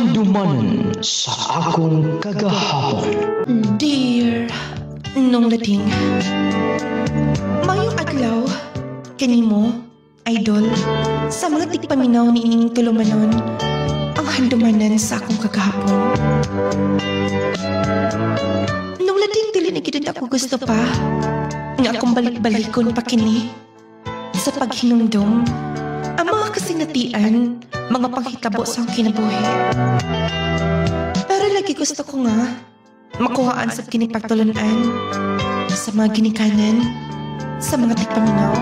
Handumanan sa akong kagahapon. Dear Nung Lading, mayong adlaw kanimo, idol, sa mga tigpaminaw ni ining tulumanon ang handumanan sa akong kagahapon. Nung Lading, dili na gid ako gusto pa nga akong balik-balikon pa kini sa paghinumdum ang mga kasinatian, mga panghitabo sa akong kinabuhi. Pero lagi gusto ko nga makuhaan sa kinipagtulunan, sa mga ginikanan, sa mga tigpaminaw.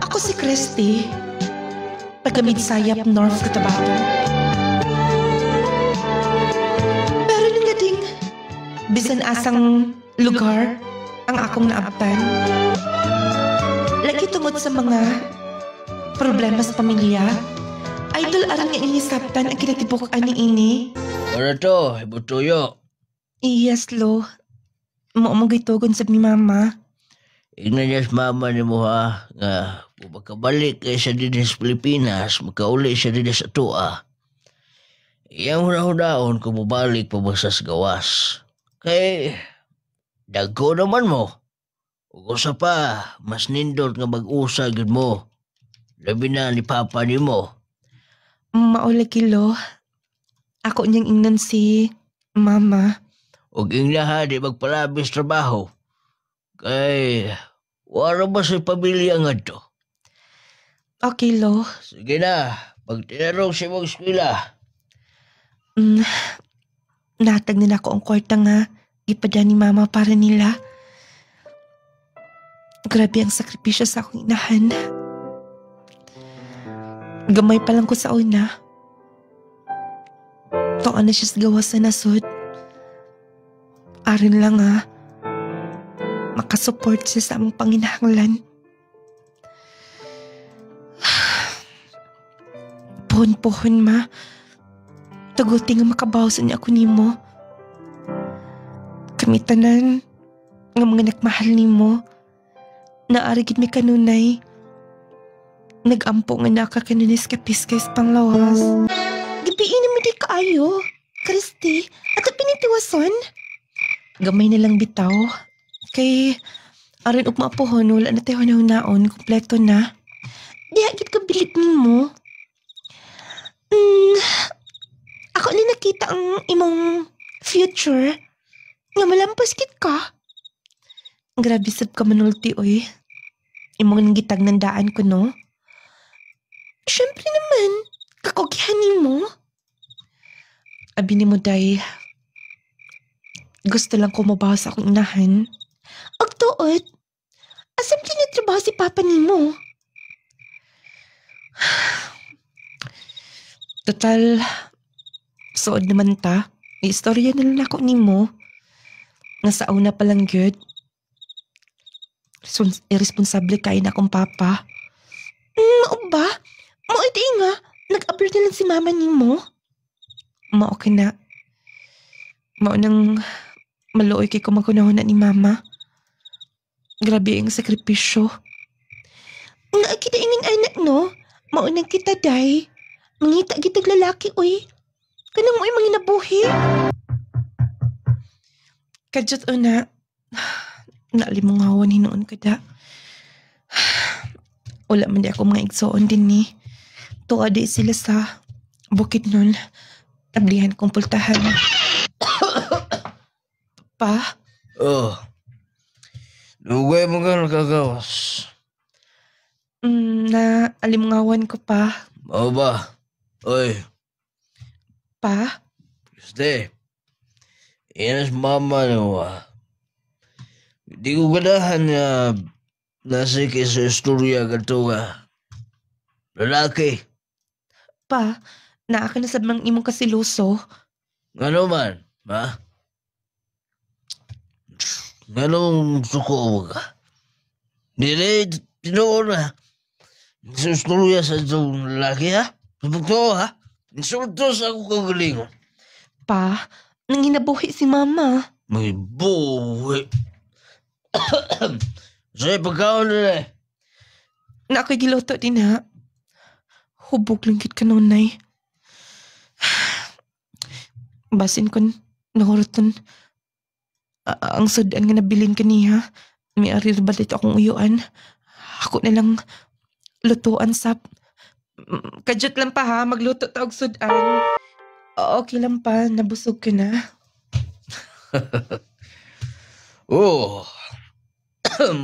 Ako si Christy, taga-Midsayap, North Cotabato. Pero nung Lading, bisan asang lugar ang akong naabtan, lagi tungod sa mga problema sa pamilya, idol arang nga inisabtan ang kinatibuk-an ni ini. Ano to? Ibutuyo. Yes, lo. Maumagay tugon sa ni mama. Ignan niya sa mama ni mo ha, nga makabalik kay siya din sa Pilipinas, makauli siya din sa tua. Iyang hunahunahon kung mabalik pa ba sa gawas. Kay, dagko naman mo. Ug usa pa, mas nindot nga mag-usa gyud mo. Labi na ni papa ni mo. Maula kilo. Ako niyang ingnan si mama. Ug ingna ha, di magpalabis trabaho. Kay, wala ba sa pamilya nga to? Okay, lo. Sige na, pag tinarong si mong eskwela. Natag nila ako ang kwarta nga ipada ni mama para nila. Grabe ang sakripisyo sa akong inahan. Gamay pa lang ko sa una. Tuan na siya sa gawas na nasod. Arin lang makasupport siya sa among panginahanglan. Pohon-pohon ma. Tuguti nga makabawsan niya ako nimo. Kami tanan nga mga nakmahal nimo. Naarigid mi kanunay. Nagampo nga nakakanunis kapiskay sa panglawas. Gipiin mo di kaayo, Christy, at pinitiwason. Gamay na lang bitaw. Kay, arin ug maapuhon, wala na tayo naon, kompleto na. Di agad ka bilip nimo. Ako ni nakita ang imong future. Nga malampas kit ka. Grabe sab ka manulti, oy. Imong nanggitag ng daan ko, no? Siyempre naman, kakogihan mo. Abi ni mo, day. Gusto lang ko mabaho sa akong inahan. Og tuod, asam kinatrabaho si papa ni mo? Total, sood naman ta. Istorya na lang ako ni mo. Nga sa una pa lang good. Irresponsable kayo na akong papa. Mao ba? Mao iti nga, nag-abroad na lang si mama ni mo. Mao ka na. Mao nang maluoy kay kumagunahon na ni mama. Grabe ang sakripisyo. Nga kita ingin anak, no? Mao nang kita, day. Mangita kitag lalaki, oy. Kanang mo'y mga nabuhi. Kadyot una, naalimungawan hinoon ka da. Wala man di ako mga igsoon din ni. Tuwa di sila sa bukid nun. Tablihan kong pultahan. Pa? Oh. Lugay mo nga nakagawas. Alimungawan ko pa. Mao ba? Oy. Pa? Stay. Iyan sa mama na mo Di ko ganahan na nasa sa istorya gato nga. Lalaki. Pa, naaka na sa mga imong kasiluso. Ngano man, ha? Nganong suko ka? Dili, tinoon na. Sa istorya sa itong lalaki, ha? Sabagto, ha? Insulto sa ako kagalingon. Pa, nanginabuhi si mama. May buwi. Sa'yo, pagkaon na eh. Na ako'y giloto din ha. Hubog lang kit kanunay. Basin kon nahuruton ang sudan nga nabilin kaniya. May arir ba dito akong uyuan? Ako na lang lutuan sap. Kadyot lang pa ha, magluto ta og sudan. Okay lang pa, nabusog ka na. Oh,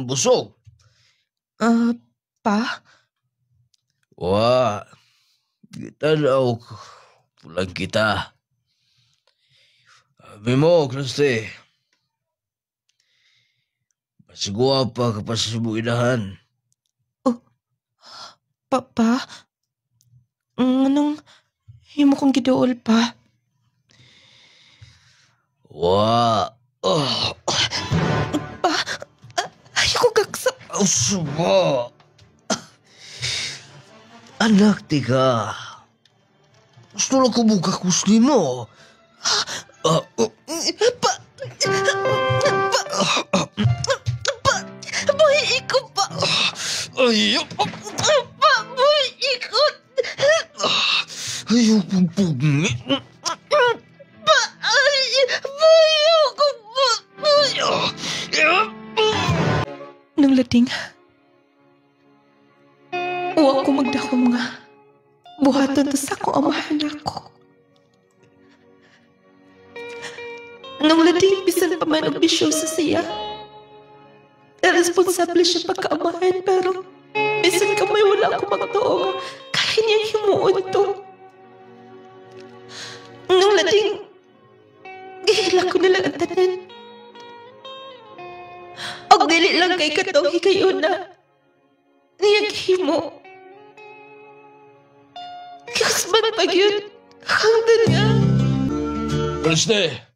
busog. Pa? Wa, kita daw pulang kita. Sabi mo, Kriste. Mas guwapa ka pa sa sibuidahan. Pa? Anong himo kong giduol pa? Wa, Pa? Ayoko gagsa. suba. Anak, tika. Gusto lang ko buka kusli mo. Pa? Boy, ikaw pa. Ayaw. Pa, boy, ikot. Ayaw pong pugni. Pa, ay, boy, ako pa. Boy. Nang lading, uwa ko magdakom nga. Buhaton to sa akong amahan ako. Nung lading, bisan pa man ang bisyosa siya. Responsable siya pagkaamahan, pero bisan kamay wala ako magtuog. Kaya niyang himuon to. Nung lading, gihila ko na lang ang tanan. Og dili lang kay katong hikayo na. Niyang himo. Kasman pag yun, hanggang nga. Kriste.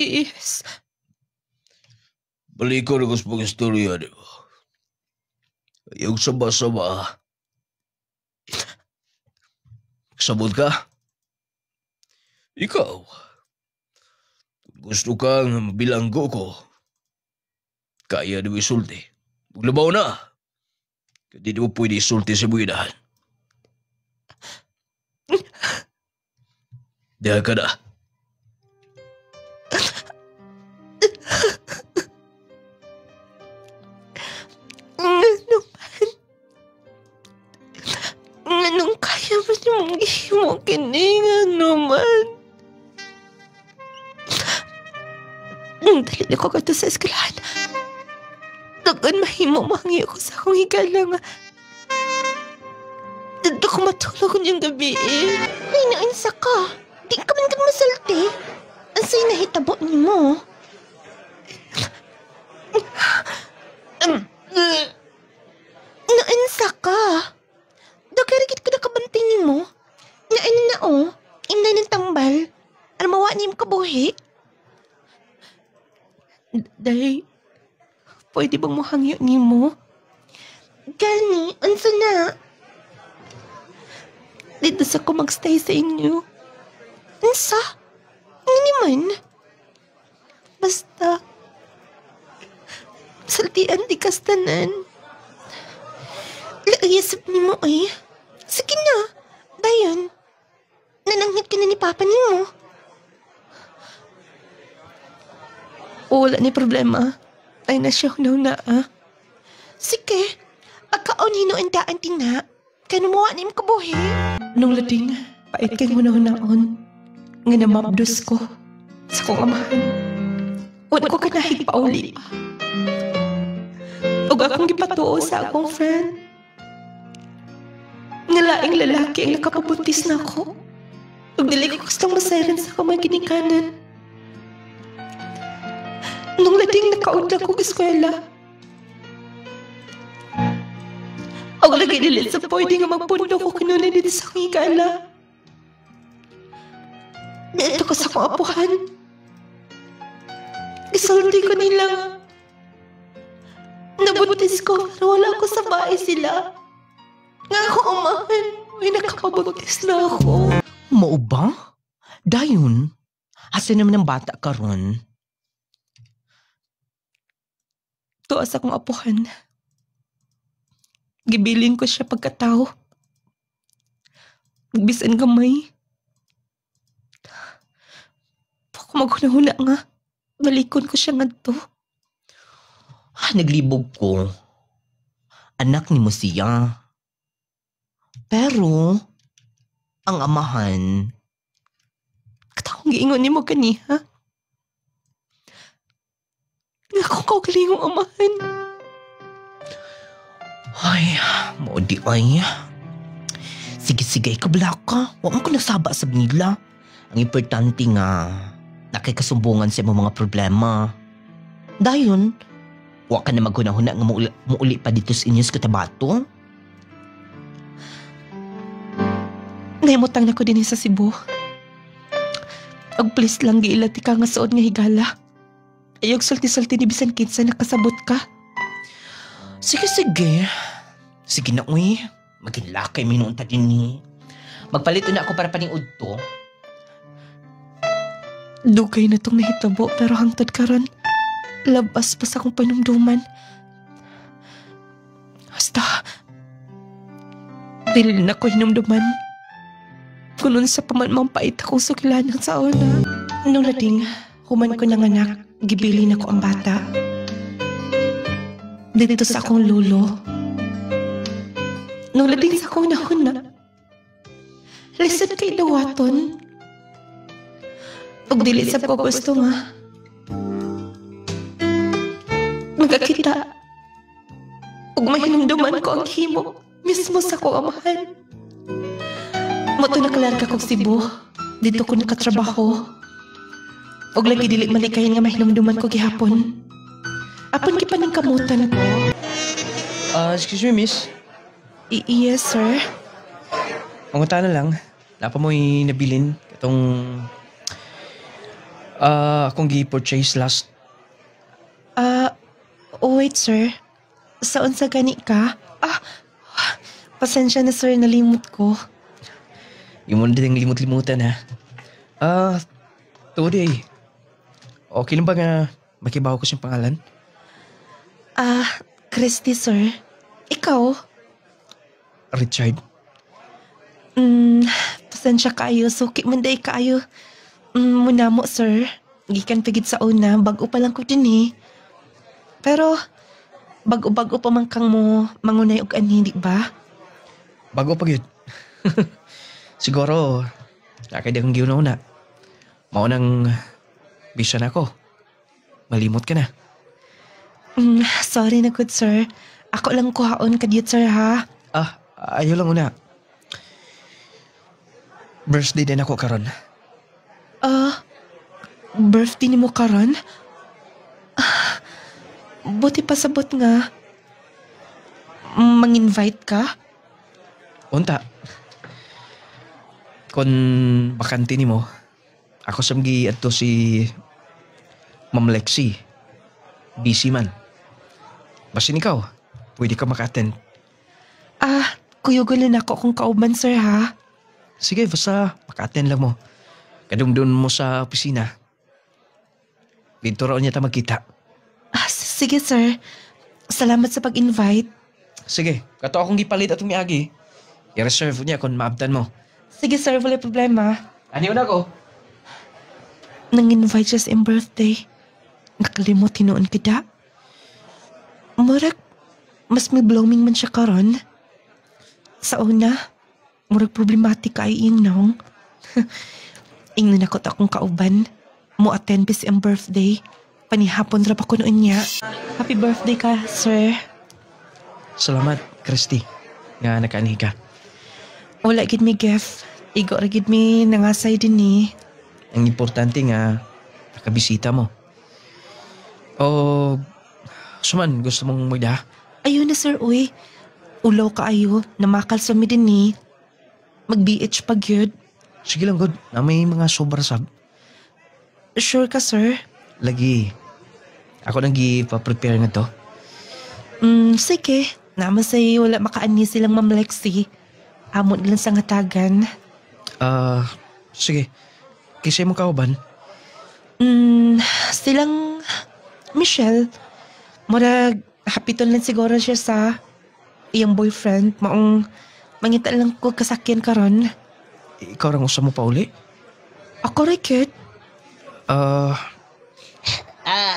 Yes. Balik ko na gusto mong istorya, di ba? Ayaw sama-sama. Sabot ka? Ikaw. Gusto kang bilanggo ko. Kaya di mo isulti. Maglabaw na. Hindi mo pwede isulti sa buwidahan. Diyan ka na. Anong kaya mo niyong ihimo kiningan naman? Dali na ko kato sa eskwelahan. Dagan mahimo mahangiyo ko sa akong higala nga. Dito ko matulog niyong gabi eh. Ay, nainsa ka. Di ka man masulti. Ang sa'yo nahitabo ni mo. Nainsa ka. Dagarigit ko na kabanting ni mo. Nain na o. Inay ng tambal. Armawa ni mo kabuhi. Day, pwede bang mahangyo ni mo? Gani, unsa na? Dito sa ko magstay sa inyo. Unsa? Ano naman? Basta, saltian di kastanan. Laayasap ni mo eh. Sige na, dayon. Nananghit ka na ni Papa ni mo. Wala ni problema. Ay na siya na ah. Sige, agkaon hino ang daan tina. Kaya numuha ni mo kabuhi. Nung lading, pait kay hunahon nga namabdos ko sa kong amahan. Wala ko kanahig pa uli pa. Ug akong gipatuo sa akong friend. Ngalaing lalaki ang nakapabutis na ako. Ug dili ko gustong masayran sa kamay ginikanan. Nung lading nakaudla ko eskwela. Ang lagi nilit sa pwede nga magpundo ko kinunay dito sa akong higala. Dito ko sa akong apuhan. Isulti ko nila. Nabutis ko pero wala ko sa bahay sila. Nga ako umahan, may nakapabutis na ako. Mao ba? Dayon, asa naman ang bata karon? Tuas akong apuhan. Gibilin ko siya pagkatao. Bisan gamay. Maghuna-huna nga. Balikon ko siya nga to. Naglibog ko. Anak ni mo siya. Pero, ang amahan, Katawang giingon ni mo kaniha. Nga kung kaugalingong amahan. ay, maudi ay. Sige, kabla ka. Huwag mo ko nasaba sa nila. Ang importante nga, nakikasumbungan sa mga problema. Dayon, huwag ka na maghuna-huna nga muuli pa dito sa inyos katabato. Naimutang na ko din sa Cebu. Og please lang giilati ka nga suod nga higala. Ayog sulti-sulti ni bisan kinsa nakasabot ka. Sige. Sige na, uy. Maginlakay minunta din ni. Magpalito na ako para paniud to. Dugay na tong nahitabo pero hangtod karon labas pa sa akong panumduman. Basta, dili na ko hinumduman. Kunon sa pamanmang pait akong sukilanan sa una. Nung lading, human ko ng anak, gibili na ko ang bata. Dito sa akong lulo. Nung lading sa akong nahuna, lisod kay dawaton. Ug dili sa ko gusto nga. Magkakita. Ug mahinumduman ko ang himo mismo sa ko amahan. Moto nakalarga kong Cebu. Dito ko nakatrabaho. Og lagi dili malikayan nga mahinumduman ko gihapon. Apon kipan ng kamutan ko. Excuse me, miss. Yes, sir. Pangunta na lang. Napa mo'y nabilin. Itong... akong gi-purchase last. Wait, sir. Saan sa gani ka? Pasensya na, sir. Nalimot ko. Yung mo na din limot-limutan, ha? Today. Okay lang ba nga makibaw ko siyang pangalan? Christy, sir. Ikaw? Richard. Pasensya kaayo. Suki man day kaayo. Muna mo, sir. Gikan pigid sa una. Bago pa lang ko din eh. Pero, bago-bago pa man kang mo mangunay og anhi, di ba? Bago pa yun. Siguro, nakakadi akong giuna-una. Maunang bisya na ako. Malimot ka na. Sorry na good, sir. Ako lang kuhaon kadyot, sir, ha? Ayaw lang una. Birthday din ako karon. Birthday ni mo karon? Buti pasabot nga. Mang-invite ka? Unta. Kung bakante ni mo, ako samgi ato si Ma'am Lexi. Busy man. Basin ikaw, pwede ka maka-attend. Kuyugulan ako kung kauban, sir, ha? Sige, basta maka-attend lang mo. Kadung-dun mo sa opisina. Dito raw niya ta magkita. Sige, sir. Salamat sa pag-invite. Sige, kato akong gipalit atong miagi. I-reserve niya kung maabtan mo. Sige, sir. Wala problema. Aniw na ko. Nang-invite siya sa iyong birthday. Nakalimot hinoon kita. Murag, mas may blooming man siya karon. Sa una, murag problematic ay ingnaw. Ingnan ako akong kauban. Mo attend bis ang birthday. Panihapon ra pa ko noon niya. Happy birthday ka, sir. Salamat, Christy. Nga nakaanihi ka. Wala gid mi gift. Igo ra gid mi nangasay din ni. Ang importante nga, nakabisita mo. O, suman, gusto mong magda? Ayun na, sir, uy. Ulaw ka ayo. Namakal sa mi din ni. Mag-BH pag yun. Sige lang, good. Na may mga sobra sab. Sure ka, sir? Lagi. Ako nang gi-prepare na to. Sige. Naman say wala makaani silang Ma'am Lexi. Amon lang sa ngatagan. Sige. Kisay mo kauban? Silang Michelle. Murag hapiton lang siguro siya sa iyang boyfriend. Maong mangita lang ko kasakyan karon. Ikaw rang usa mo pa uli? Ako, Ricket.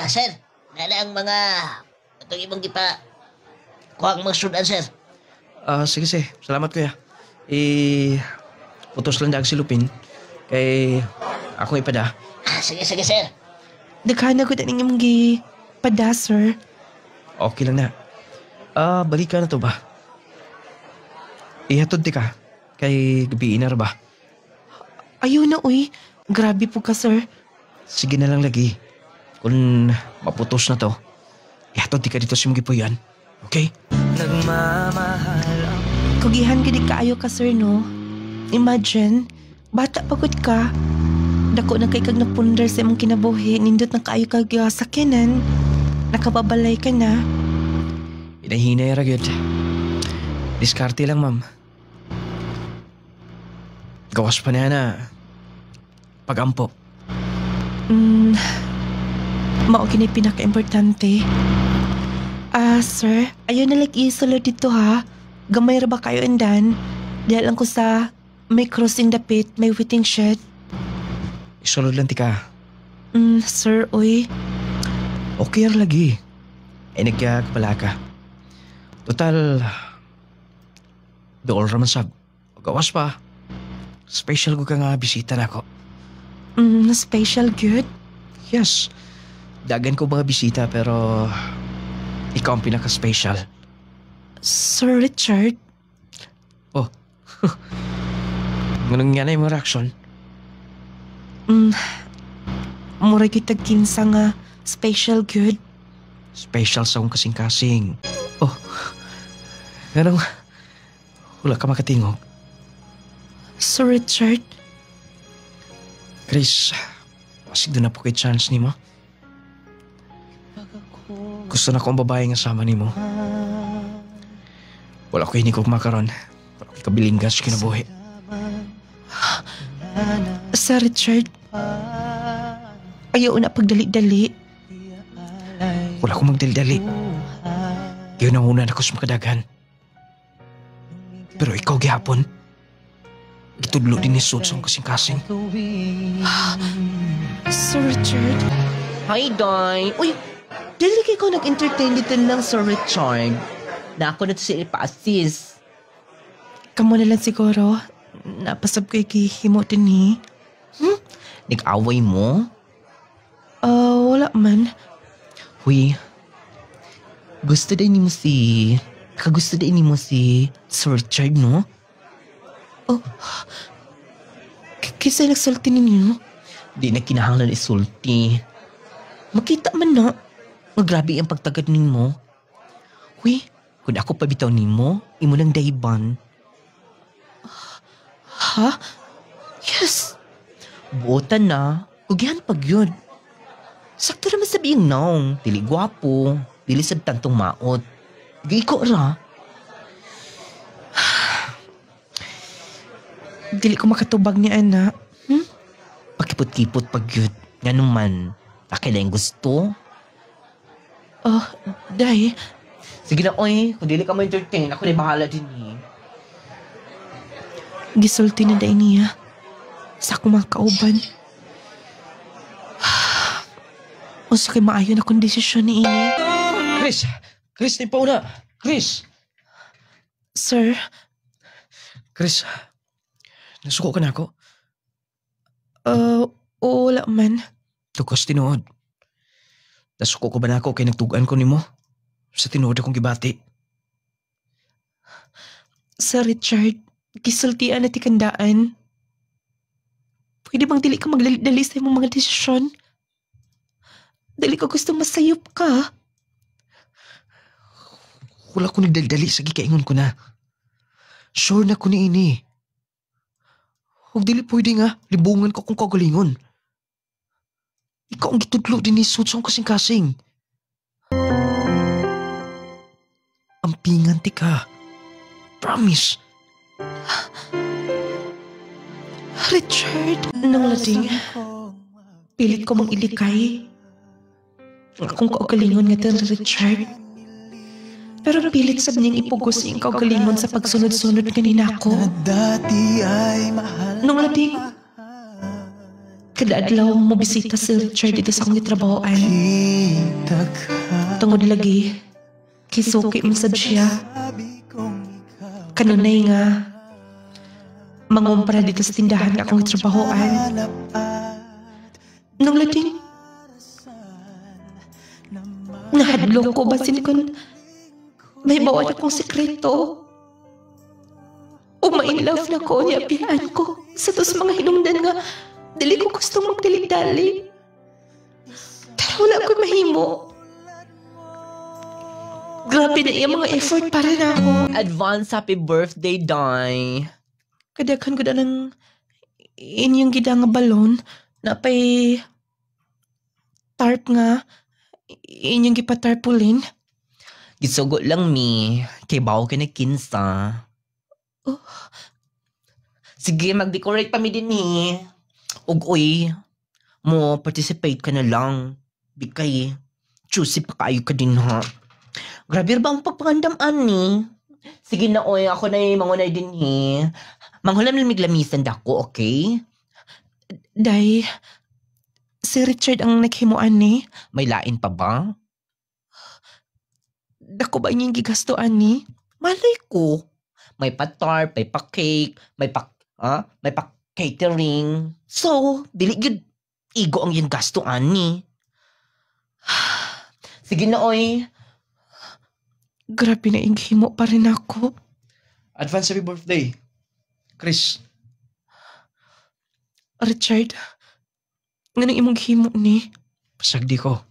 Sir. Nala ang mga itong ibang gipa. Kuha ang mga sudan, sir. Sige. Salamat, kuya. Putos lang dag si Lupin. Kay ako ipada. Sige, sir. Daghan na ko taning imong gipada, sir. Okay lang na. Balik ka na to ba? Ihatod di ka. Kay gabi na ba? Ayaw na, uy. Grabe po ka, sir. Sige na lang lagi. Kung maputos na to, ihatod di ka dito si mga gipuyan. Okay? Kugihan ka di kaayo ka, sir, no? Imagine, bata pagod ka. Dako na kay kag napundar sa imong kinabuhi. Nindot na kaayo kag sakyanan. Nakababalay ka na. Inahinay ragid. Diskarte lang, ma'am. Gawas pa na pagampo. Mao kini pinaka-importante. Sir, ayaw na isulod dito ha. Gamay ra ba kayo andan? Dahil lang ko sa may crossing dapit, may waiting shed. Isulod lang ti ka. Sir, uy. Okay ra lagi. Ay nagkakapala ka. Total, dool raman sab. Gawas pa. Special ko ka nga bisita na ako. Special good? Yes. Dagan ko mga bisita pero ikaw ang pinaka-special. Sir Richard? Oh. Ganun nga na yung reaction. Mura kita kinsa nga special good. Special sa akong kasing-kasing. Oh. Ganun, wala ka makatingog. Sir Richard? Chris, pasig doon na po kay chance ni mo. Gusto na ko ang babae nga sama ni mo. Wala ko hindi ko makaroon. Wala ko kabilinggan sa kinabuhi. Sir Richard? Ayaw na pagdali-dali. Wala ko magdali-dali. Yun ang una na ko sa makadagan. Pero ikaw gihapon, gitudlo din ni Sud sa kasing-kasing. Sir Richard? Hi, Day. Uy, dili kay ko nag-entertain dito lang, Sir Richard. Na ako na to si ipa-assist. Kamu na lang siguro. Napasab ko ikihimo din ni. Nag-away mo? Wala man. Uy, gusto din ni mo si... Kagusto din ni mo si Sir Richard, no? Oh, kisa nagsulti ninyo? Di na kinahanglan isulti. Makita man na. Magrabe ang pagtagad mo. Uy, kung ako pabitaw nimo, imo lang dayban. Ha? Yes. Buotan na. Ugyan pag yun. Sakto naman sabihin naong. Dili gwapo. Dili sad tantong maot. Giko ra. Dili ko makatubag niya, anak. Pakipot-kipot pag yun. Nga naman. Akin na yung gusto. Day. Sige na, oy. Kung dili ka ma-entertain, ako na bahala din eh. Gisulti na day niya. Sa akong mga kauban. O sa kay maayo na kong desisyon ni ini. Chris! Chris, di pa una! Chris! Sir? Chris, nasuko ka na ako? Wala man. Tukos tinuod. Nasuko ko ba na ako kay nagtugan ko ni mo? Sa tinuod akong gibati. Sir Richard, gisultian na tikandaan. Pwede bang dili ka magdali sa imong mga desisyon? Dali ko gusto masayop ka. Wala ko nagdaldali sa gikaingon ko na. Sure na ko ni ini. Huwag dili pwede nga, libungan ko kung kagalingon. Ikaw ang gitudlo din ni Sud sa kasing-kasing. Ampingan ti ka. Promise. Richard, nang lading. Pilit ko mang ilikay. Akong kaugalingon nga din, Richard. Pero pilit sa niyang ipugos yung kaugalingon sa pagsunod-sunod kanina ko. Nung lading, Kada adlaw mo bisita si Richard dito sa akong gitrabahoan. Tungod lagi, kisuki mo sab siya. Kanunay nga, mangumpara dito sa tindahan nga akong gitrabahoan. Nung lading, nahadlok ko basin kun may bawat akong sekreto. In love na ko niya pihan ko sa tos mga hinungdan nga dili ko gustong magdali-dali. Pero wala ko mahimo. Grabe na iya mga effort para na ako. Advance happy birthday, Day. Kadaghan ko na ng inyong gida nga balon na pay tarp nga inyong gipatarpulin. Gisugo lang mi. Kay bawo ka na kinsa. Oh. Sige, mag-decorate pa mi din Uy, mo participate ka na lang. Bikay, choosy pa kayo ka din ha. Grabe ba ang pagpangandaman ni? Sige na oy, ako na mangunay din Manghulam lamig-lamisan dako, okay? Day, si Richard ang naghimuan ni. May lain pa ba? Dako ba inyong gigastoan ni? Malay ko. May pa-tarp, may pa-cake, may pa-catering. So, dili yun igo ang yung gastuan ni. Sige na oy. Grabe na himo pa rin ako. Advance happy birthday. Chris. Richard, nga imong himo ni? Pasagdi ko.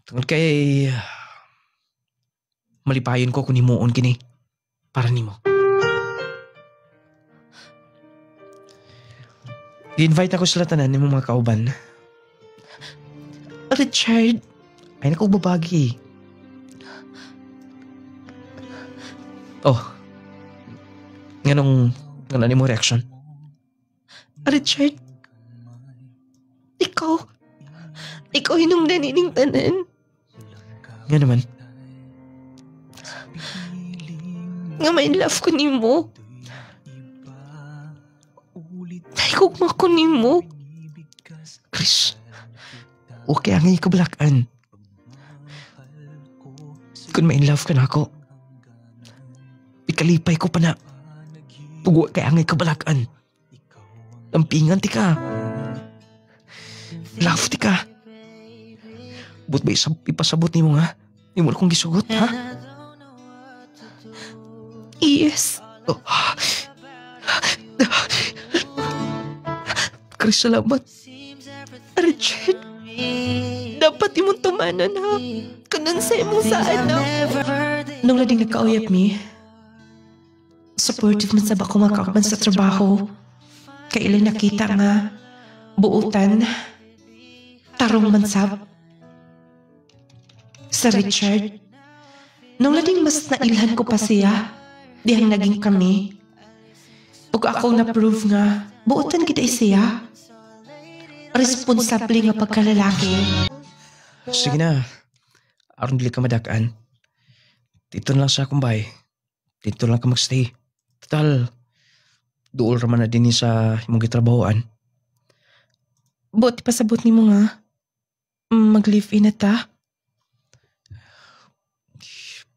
Tungod kay malipayon ko kung himuon kini para nimo. I-invite ako sila tanan ni mga kauban. Richard, Ay naku babagi. Oh. Nga nimo reaction? Richard, ikaw hinungdan ining tanan. Nga naman. Nga may love ko nimo. Naikugma ko nimo. Chris, okay ang ngay kabalakan. Kung may in love ka na ako, ikalipay ko pa na. Pugo kay ang ngay kabalakan. Lampingan ti ka. Love ti ka. But ba ipasabot ni mo nga? Di mo na kong gisugot, ha? Yes. Oh. Chris, salamat. Richard, dapat imong tumanan ha. Kanan sa imong saan na. Nung lading nagkauyap mi, supportive man sa bako makakaban sa trabaho. Kailan nakita nga, buutan, tarong mansab. Sa Richard, nung lading mas nailhan ko pa siya, dihang naging kami. Ug ako na-prove nga, buutan kita siya. Responsable nga pagkalalaki. Sige na. Aron dili ka madakaan. Dito na lang sa akong bahay. Dito lang ka magstay. Total, duol raman na din sa imong gitrabahoan. Buti pasabot ni mo nga. Mag-live-in na ta.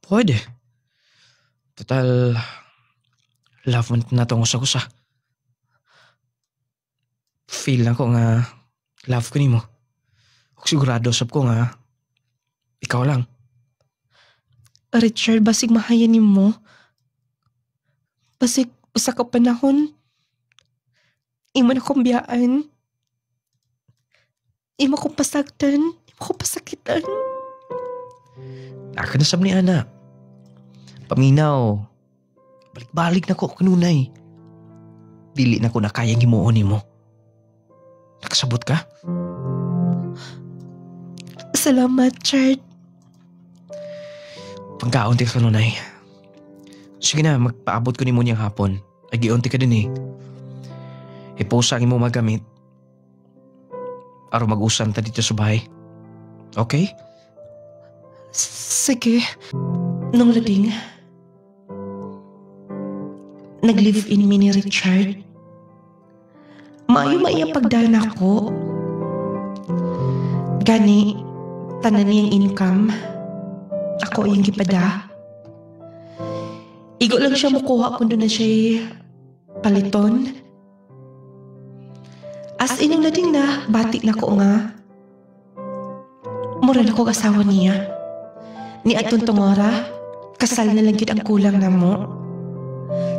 Pwede. Total, love mo na itong usa-usa. Feel na ko nga love ko ni mo. Huwag sigurado sab ko nga ikaw lang. Richard, basig mahayanin mo. Basig usa ka panahon. Imo na kong biyaan. Imo kong pasagtan. Imo kong pasakitan. Naka na sab ni Ana. Paminaw. Balik-balik na ko kanunay. Dili na ko na kayang himuon ni mo. Nakasabot ka? Salamat, Chard. Pangkaunti ka kanunay. Sige na, magpaabot ko ni mo niyang hapon. Ay, giunti ka din eh. Iposa ang imo magamit. Aro mag-usan ta dito sa bahay. Okay? Sige. Nung lading, nag-live-in mi ni Richard. Maayo maiyang pagdaan ako. Gani, tanan niyang income. Ako iyang gipada. Igo lang siya mukuha kung doon na siya'y paliton. As inong lading na, batik na ko nga. Mura na ko asawa niya. Ni atong tungora, kasal na lang gid ang kulang na mo.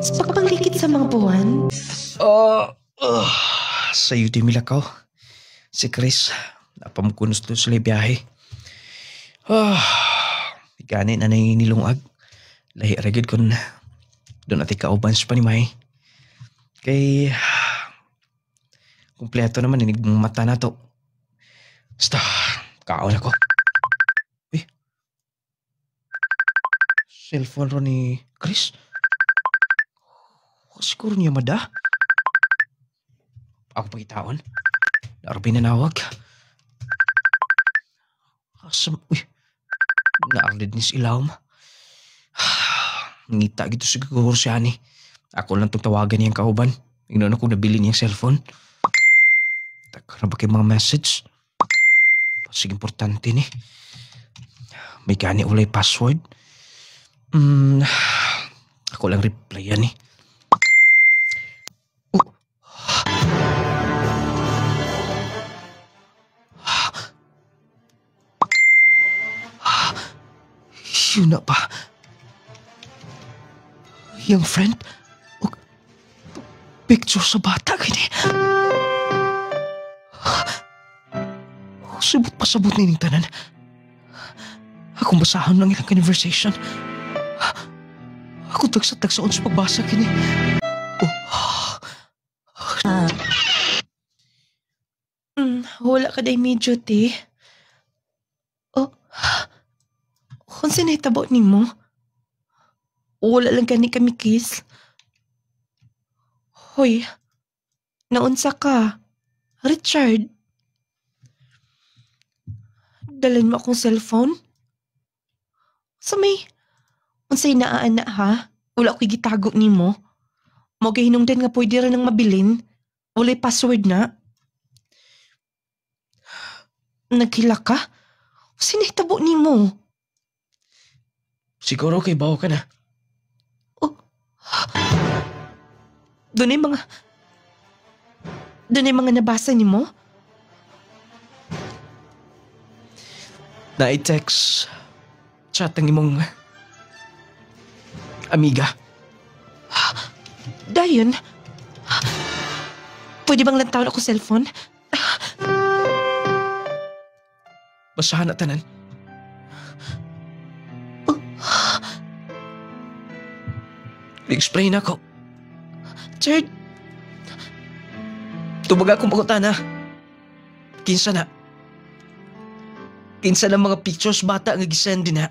Sa pagpanglikit sa mga buwan. Sa'yo di milakaw. Si Chris, napamukunos doon sila biyahe. Gani na nilungag. Lahi ragid kung doon natin kauban sa panimay. Kay kumpleto naman inig mata na to. Basta, kaon ako. Eh, cellphone ro ni Chris. Siguro niya mada. Ako pagitaon. Narbi na nawag. Asam, uy. Naarlid ni si Ilawm. Ngita gitu siguro siya ni. Ako lang itong tawagan niyang kauban. Ingnon ako nabili niyang cellphone. Taka na ba kayo mga message? Pasig importante ni. May gani ulay password. Ako lang replyan ni. Yun na pa. Yung friend? Picture sa bata, gini. Sabot na yung tanan. Akong basahan lang ilang conversation. Ako tagsa-tagsaon sa pagbasa, gini. Wala ka day medyo, te. Kung sinahitabo ni mo, wala lang gani kami kiss. Hoy, naunsa ka? Richard? Dalan mo akong cellphone? Sa may, unsay naana ha? Wala ko'y gitago ni mo. Mga hinungdan nga pwede rin ng mabilin. Wala'y password na. Naghila ka? Sinahitabo ni mo? Siguro kay bawo ka na. Doon ay mga nabasa ni mo? Na-text chat ang imong amiga. Dayon? Pwede bang lantaw ako cellphone? Basahan na tanan. I-explain ako. Richard? Tubag akong pagkutana. Kinsa na mga pictures bata nga gisend din na.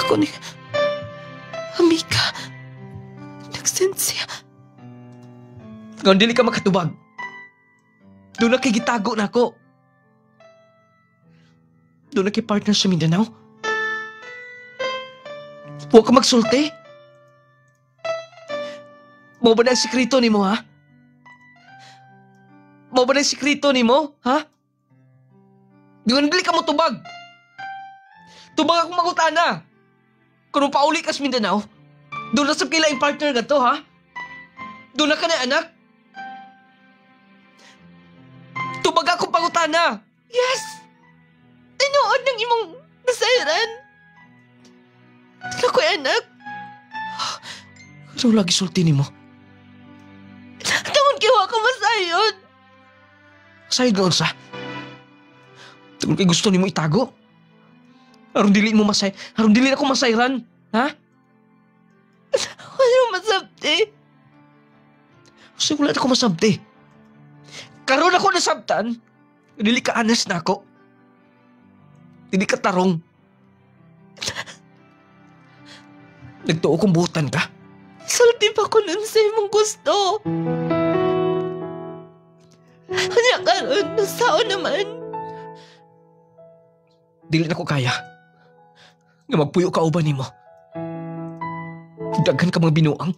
Ako ni amiga. Nagsend siya. Kung dili ka makatubag, doon na kay gitago na ako. Doon na kay partner sa Mindanao. Huwag ka magsulti. Mau ba na ang sikrito ni mo, ha? Mau ba na ang sikrito ni mo, ha? Doon dili ka mo tubag. Tubag akong magutana. Kung pauli ka sa Mindanao, doon na sa kilaing partner ka to, ha? Doon na ka na, anak. Tubag akong pangutana. Yes! Tinuod ng imong nasairan. Nakoy anak. Ano lagi sulti ni mo? Tungod kiwa ka masayod. Sayod nga unsa? Tungod kay gusto ni mo itago? Aron dili ako masayran, ha? Wala masabti. Kasi wala ako masabti. Karon ako nasabtan, dili ka honest na ako. Dili ka tarong. Nagtuo kong buhutan ka. Sulti pa ko nun sa imong gusto. Kanya karon, nasao naman. Dili na ko kaya. Nga magpuyo ka uban ni mo. Daghan ka mga binuang.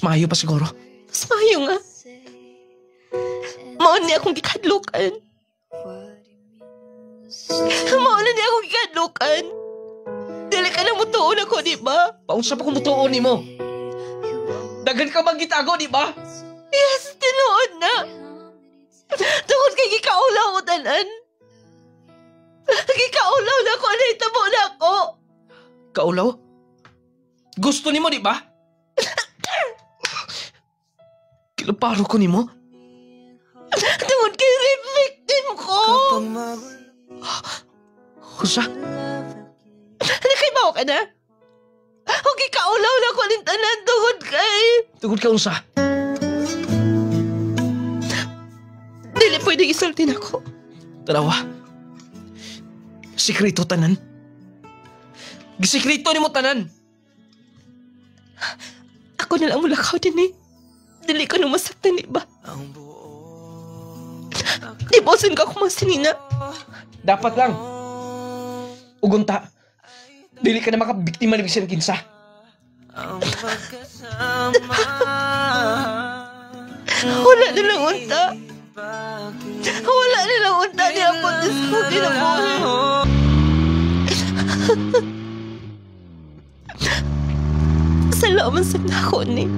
Mas maayo pa siguro. Mas mayo nga. Mao ni akong gikadlukan. Mao na ni akong gikadlukan. Dili ka na mutuon ako, di ba? Paunsa pa kung mutuon ni mo? Daghan ka magitago, di ba? Yes, tinuod na. Tungod kay gikaulaw ko tanan. Gikaulaw na ko, nahitabo na ako. Kaulaw? Gusto ni mo, di ba? Kilaparo ko ni mo? Tungod kay rape victim ko. Kusa? Nakibaw ka na? O gikaulaw na ko ning tanan tungod kay... Tugod ka unsa? Dili pwede isultin ako. Tarawa. Sikreto tanan. Gisikreto ni mo tanan. Ako na lang mulakaw din eh. Dili ko nung masaktan, di ba? Di bosan ka kung masinina. Dapat lang. Ugunta. Dili ka na makabiktima ni bisan kinsa. Wala na lang unta. Wala na lang unta ni Apot is ko ginabuhi. Salamat sa nako ni.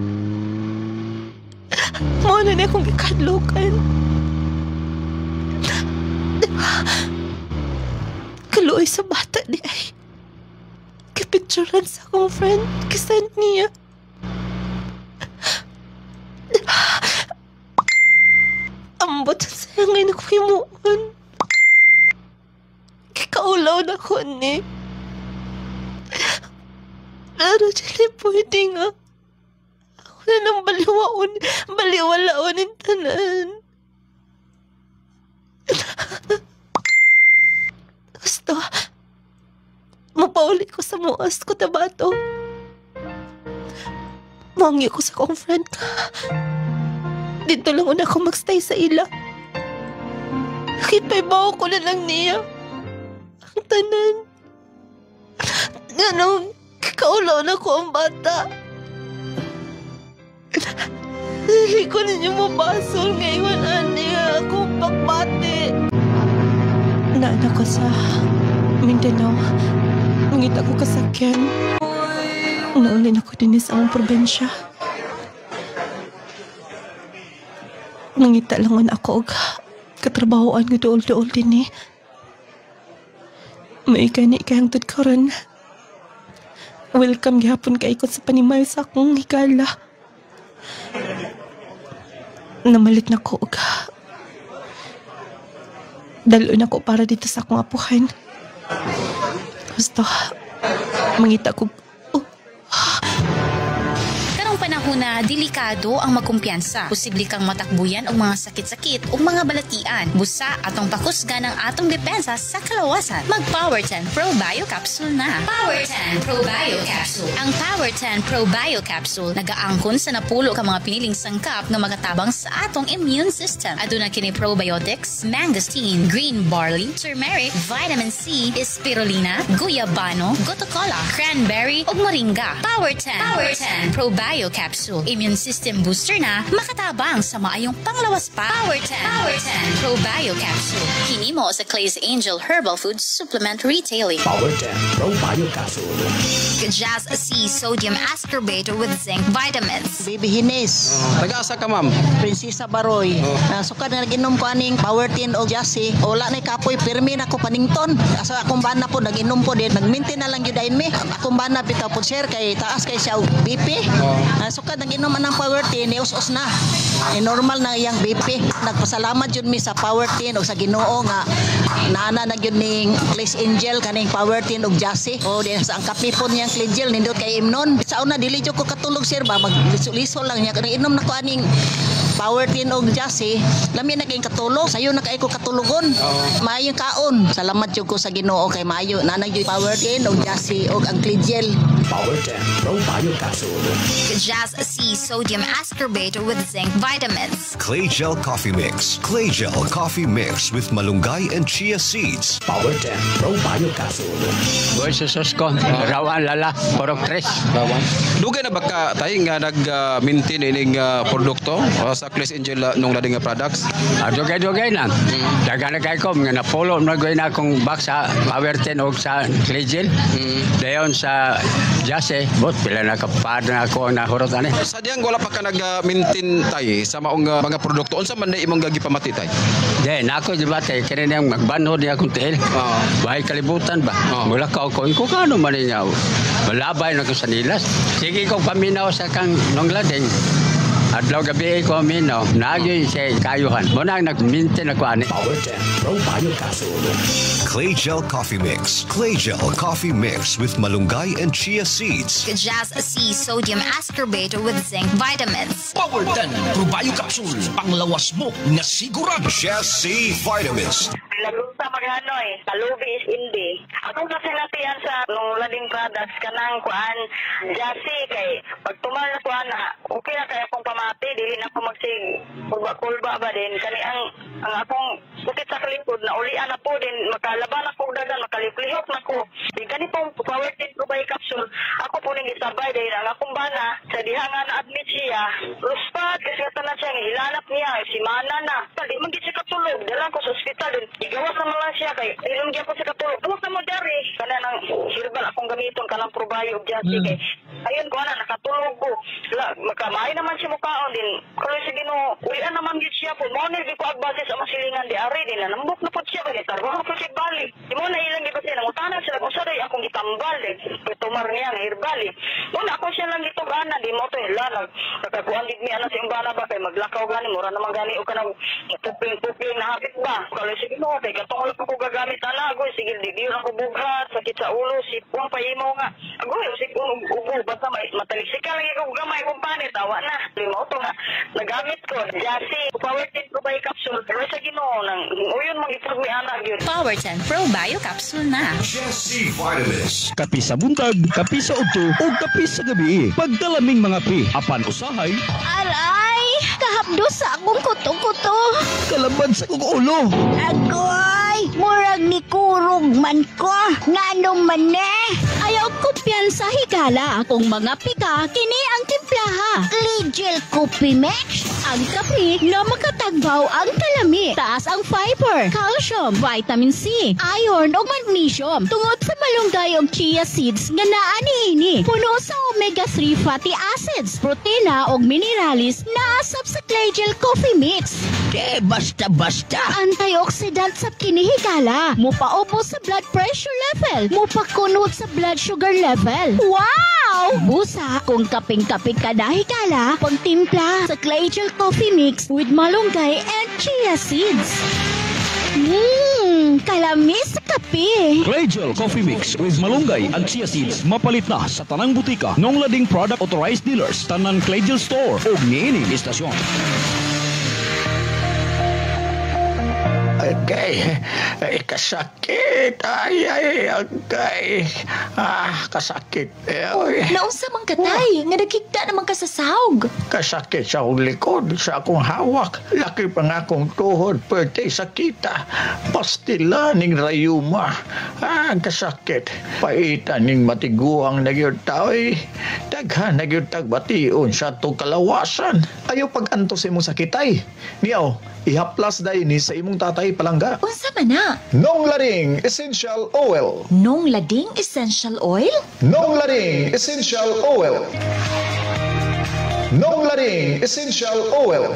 Muna na akong gikadlukan. Kaluoy sa bata di ay. Kapicturan sa akong friend. Kisend niya. Ambot sa sayangay na ko himuon. Kikaulaw na ko ni. Pero dili pwede nga. Ako na nang baliwalaon yung tanan. Gusto, mapauli ko sa muas ko tabato. Mangi ko sa kong friend ka. Dito lang una ako magstay sa ila. Kita'y bawa ko na lang niya. Ang tanan. Ganong kaulaw na ko ang bata. Dili ko ninyo mabasol ngayon, niya akong pakbati. Naana ko sa Mindanao. Mangita ko kasakyan. Naulin ako din sa among probensya. Nangita langon ako og katrabahoan nga dool-dool din eh. May gani kayangtud karon. Welcome gihapon kay ikot sa panimay sa akong higala. Namalit na ko og dalon ako para dito sa akong apuhan. Gusto mangita ko. Panahon na delikado ang magkumpiyansa. Posible kang matakbuyan og mga sakit-sakit o mga balatian. Busa atong pakusgan ang atong depensa sa kalawasan. Mag Power 10 Pro Bio Capsule na. Power 10 Pro Bio Capsule. Ang Power 10 Pro Bio Capsule nagaangkon sa napulo ka mga piniling sangkap nga magatabang sa atong immune system. Aduna kini probiotics, mangosteen, green barley, turmeric, vitamin C, spirulina, guyabano, gotokola, cranberry ug moringa. Power 10 Pro Bio Capsule. Immune system booster na makatabang sa maayong panglawas pa. Power 10 Pro Bio Capsule. Hinimo sa Clay's Angel Herbal Food Supplement Retailing. Power 10 Pro Bio Capsule. Jazz C Sodium Ascorbate with zinc vitamins. Baby Hines, Taga-asa ka, ma'am? Prinsesa Baroy. Sukad na nag-inom ko aning Power 10 o Jassy. Wala na kapoy, pirmi na ko panington. Asa akong bana po, nag-inom po din. Nag-maintain na lang yun dahil me. Akong bana bitaw po share kay taas kay siya BP. Sukad nag-inom anang Power 10, us-us na. Normal na iyang BP. Nagpasalamat yun mi sa Power 10 o sa Ginoo nga naana na yun ning Clay's Angel kaning Power 10 o Jassy. O din sa ang kape po niyang Clegel nindot kay imnon. Sa una dili jud ko katulog sir ba, mag-liso lang niya. Kanang inom na ko aning power tin og Jassy, lami na kayong katulog. Sayo na kay ko katulugon. Maayong kaon. Salamat jud ko sa Ginoo kay maayo nanay jud power tin og Jassy og ang Clean-Gel. Power 10 Pro Bio Capsule. Kajaz C Sodium Ascorbate with zinc vitamins. Clay Gel Coffee Mix. Clay Gel Coffee Mix with malunggay and chia seeds. Power 10 Pro Bio Capsule. Boy, susos ko. Rawan, lala, porok tres. Dugay na baka tayo nga nag-maintain ining produkto sa Clean-Gel nung lading nga products? Dugay na. Dagan na kayo ko. Nga napolo na gawin na akong box sa Power 10 o sa Clean-Gel. Dayon sa Jassy, bot, pila na kapad na ako ang nahurot ani. Sadyang wala pa ka nag-maintain tayo sa maong mga produkto. Unsa man na imong gagipamati tayo? Then, ako di ba tayo, kaya niyang magbanhod niya akong tiil. Bahay kalibutan ba? Mula ka ako, kung kano man niya. Malabay na ko sa nilas. Sige ko paminaw sa kang nonglading. Adlaw gabi ko minaw. Nagyoy siya kayuhan. Muna nag-maintain ako ani. Power 10 Pro Bio Capsule. Clay Gel Coffee Mix. Clay Gel Coffee Mix with malunggay and chia seeds. Kajaz C Sodium Ascorbate with zinc vitamins. Power 10 Pro Bio Capsule. Panglawas mo nga sigurado. Jassy Vitamins. Lagunta maghanoy, kalubi is hindi. Akong kasinatihan sa nung lading products kanang kuan Jassy kay pag tumal na kuan na okay na kay akong pamati dili na ako magsig kulba ba din kani ang akong sakit sa likod na ulian na po din makalaban ako dagan makaliplihok na ko. Di gani po Power 10 Pro Bio Capsule. Ako po ning isabay dahil ang akong bana sa diha nga na-admit siya. Ruspat kasi tanan siya hilanap niya si mana na. Di man gid siya katulog dala ko sa ospital din. Igawas naman lang siya kay ilong gyud ko sa katulog. Gawas na mo dari kana nang herbal akong gamiton kanang Pro Bio Jassy kay ayun ko na nakatulog ko. Makamay naman siya mukaon din. Pero sa Ginoo, ulian naman gid siya po. Mo ni ko advise sa masilingan di ari din na nambok na pud siya kay tarwa ko siya bali. Di mo na ilang gid siya nangutanan sila kung saday akong gitambal eh. Tumar niya nga herbal. Una ako siya lang gitugana di mo to hilalag. Nakakuan gid niya na sa imbana ba kay maglakaw gani mura naman gani o kanang puping na hapit ba. Kalo sige mo kay katong ko gagamit ana agoy sige di ra ko bughat sakit sa ulo sipong pahimo nga. Agoy sige ubo basta matalisikal lagi ko gamay kung panit tawa na. Limo to nga nagamit ko Jassy Power 10 Pro Bio Capsule pero sa Ginoo nang uyon magipag mi ana gyud. Power 10 Pro Bio Capsule na. Jassy Vitamins. Kapi sa buntag, kapi sa udto, o kapi sa gabi. Pagdalaming mga pi, apan usahay, Aray! Kahapdo sa akong kuto-kuto. kalaban sa kong ulo. Agoy! Murag ni kurog man ko. Ngano man eh? Ayaw kumpiyansa higala akong mga pika kini ang timplaha. Clean-Gel Coffee Mix. Ang kape na makatagbaw ang kalami. Taas ang fiber, calcium, vitamin C, iron o magnesium. Tungod sa malunggay o chia seeds nga naa niini. Puno sa omega-3 fatty acids, protina o mineralis na asap sa Clean-Gel Coffee Mix. Basta-basta. Antioxidant sa kinihigala. Mupaubo sa blood pressure level. Mupakunot sa blood sugar level. Wow! Busa kung kaping-kaping ka na higala, pagtimpla sa Clean-Gel Coffee Mix with malunggay and chia seeds. Kalamis sa kape. Clay Gel Coffee Mix with malunggay and chia seeds mapalit na sa tanang butika nung lading product authorized dealers tanan Clay Gel Store o niining istasyon. Agay, kasakit. Ay, agay. Kasakit. Naunsa man katay, nga nagkigda naman ka sa sahog. Kasakit sa akong likod, sa akong hawak. Laki pa nga akong tuhod, pwede sakita. Pastila ning rayuma. Kasakit. Paitan ning matiguang nagyod taoy. Daghan nagyod tagbation sa itong kalawasan. Ayaw pag-antos imong sakitay. Niyaw, ihaplas dahi ni sa imong tatay palangga. Unsa man na? Nong Lading Essential Oil. Nong Lading Essential Oil? Nong Lading Essential Oil. Nong Lading Essential Oil.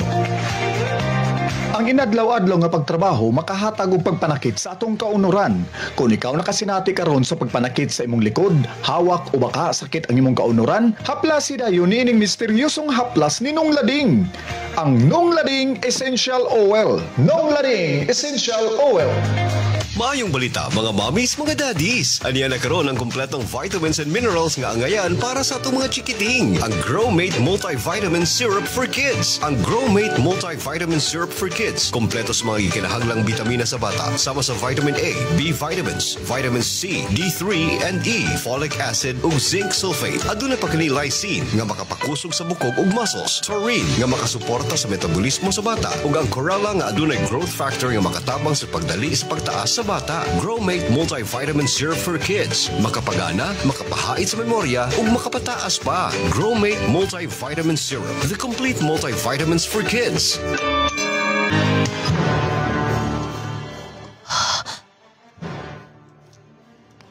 Ang inadlaw-adlaw nga pagtrabaho makahatag og pagpanakit sa atong kaunuran. Kung ikaw nakasinati karon sa pagpanakit sa imong likod, hawak o baka sakit ang imong kaunuran, haplas dayon niining misteryosong haplas ni Nong Lading. Ang Nong Lading Essential Oil. Nong Lading Essential Oil. Maayong balita mga mommies, mga daddies. Aniya na karon ang kompletong vitamins and minerals nga angayan para sa atong mga chikiting. Ang Growmate Multivitamin Syrup for Kids. Ang Growmate Multivitamin Syrup for Kids. Kompleto sa mga kinahanglang bitamina sa bata. Sama sa vitamin A, B vitamins, vitamin C, D3 and E, folic acid ug zinc sulfate. Aduna pa kini lysine nga makapakusog sa bukog ug muscles. Taurine nga makasuporta sa metabolismo sa bata. Ug ang chlorella nga adunay growth factor nga makatabang sa pagdali sa pagtaas sa bata. Growmate Multivitamin Syrup for Kids. Makapagana, makapahait sa memorya, ug makapataas pa. Growmate Multivitamin Syrup. The complete multivitamins for kids.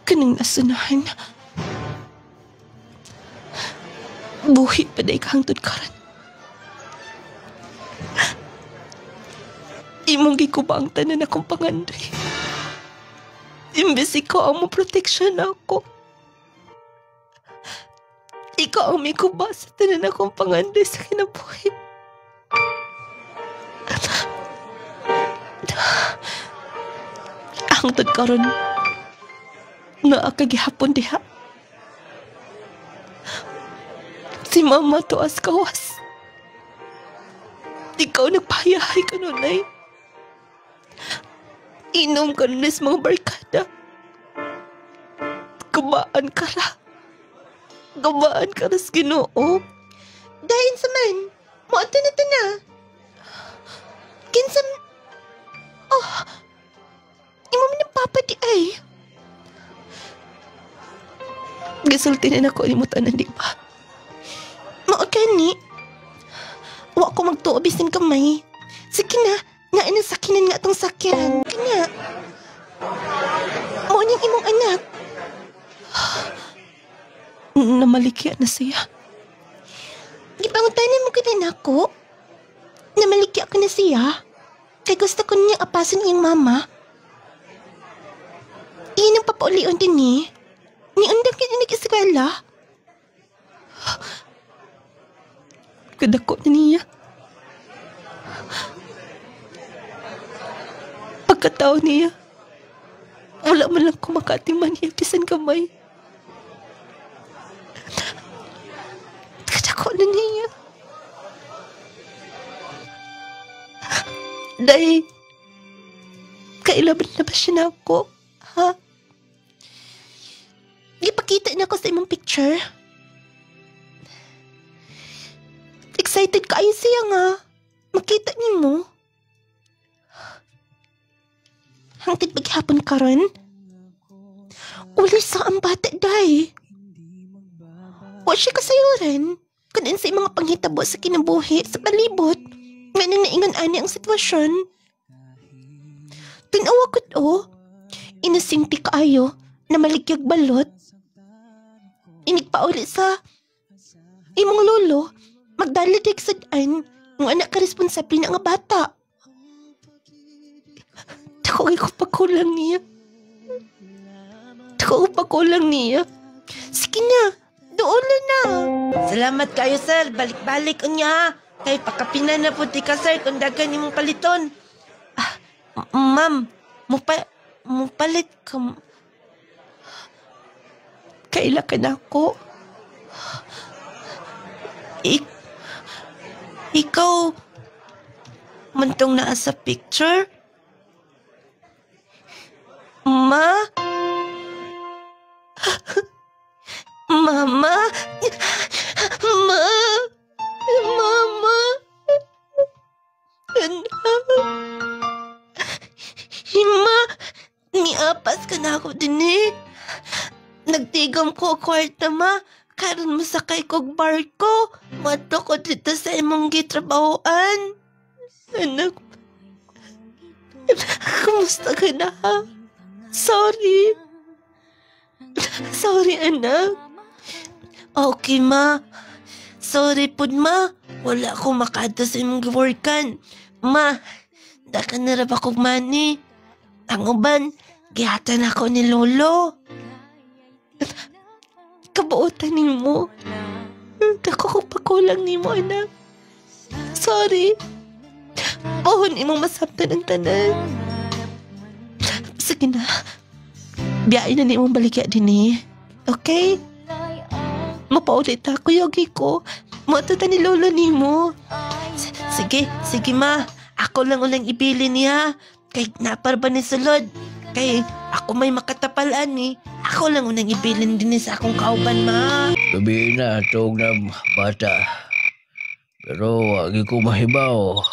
Kanang nasunahan. Buhi pa day kahangtod karan. Imong gikubang tanan akong pangandoy. Imbes ikaw ang proteksyon ako. Ikaw ang may kuba sa tanan akong pangandoy sa kinabuhi. Hangtod karon na akagihapon diha. Si mama tuas kawas. Ikaw nagpayahay ka nun ay. Inom ka nun sa mga barkada. Gabaan ka ra. Gabaan ka ra sa Ginoo. Dahin sa man. Muata na ito na. Kinsam... Oh... Imo man ng papa di ay. Gisulti na ako ni mutanan di ba? Maot ka ni. Wa ko magtuobisin kamay. Sige na. Nga inang sakinan nga itong sakyan. Kanya. Mo niyang imong anak. Namalikya na siya. Gipanguntanan mo ka na ako. Namalikya ka na siya. Kaya gusto ko niyang apasan iyong mama. Iyan ang papaulion din eh. Niundang ka na nag-eskwela. Kadako na niya. Pagkatao niya, wala man lang kumakatingman niya bisan kamay. Kadako na niya. Dahil, kailaban na ba siya na ako? Ha? Ipakita na ako sa imong picture. Excited kayo siya nga. Makita niyo mo. Hangtid paghapon karon. Uli sa ang bata, day. Wa siya kasayuran. Kunin sa mga panghitabo sa kinabuhi, sa palibot. Nga na naingan ani ang sitwasyon. Tinawa ko to. Inasimti kaayo na maligyag balot. Inigpauli sa imong lolo. Magdaladig sa daan ng anak ka responsable na nga bata. Tako ko pakulang niya. Sige na, doon na. Salamat kayo, sir. Balik-balik unya. Kay pakapinan na puti ka, sir, kung dagan imong paliton. Ma'am, mupalit ka. Kaila ka na ako. Ikaw, mantong naa sa picture? Ma? Mama? Mama? Hima, miapas ka na ako din eh. Nagtigam ko kwarta ma. Karon masakay kog barko. Mato ko dito sa imong gitrabahoan. Anak, kumusta ka na ha? Sorry, anak. Okay, ma. Sorry pud, ma. Wala ko makadto sa imong giworkan. Ma, daka na ra ba kog money? Ang uban, gihatan ako ni Lolo. Kabuotan ni mo. Dako ko pakulang ni mo, anak. Sorry. Pohon imong masabtan ang tanan. Sige na. Biyain na ni mong baligya din eh. Okay? Mapaulit ako, yogi ko. Matuta ni Lola ni mo. Sige ma. Ako lang ulang ibili niya. Kay naparba ni Sulod. Kay ako may makatapalan eh. Ako lang unang ibilin din sa akong kauban, ma. Gabi na, tawag na bata. Pero wag ko mahibaw.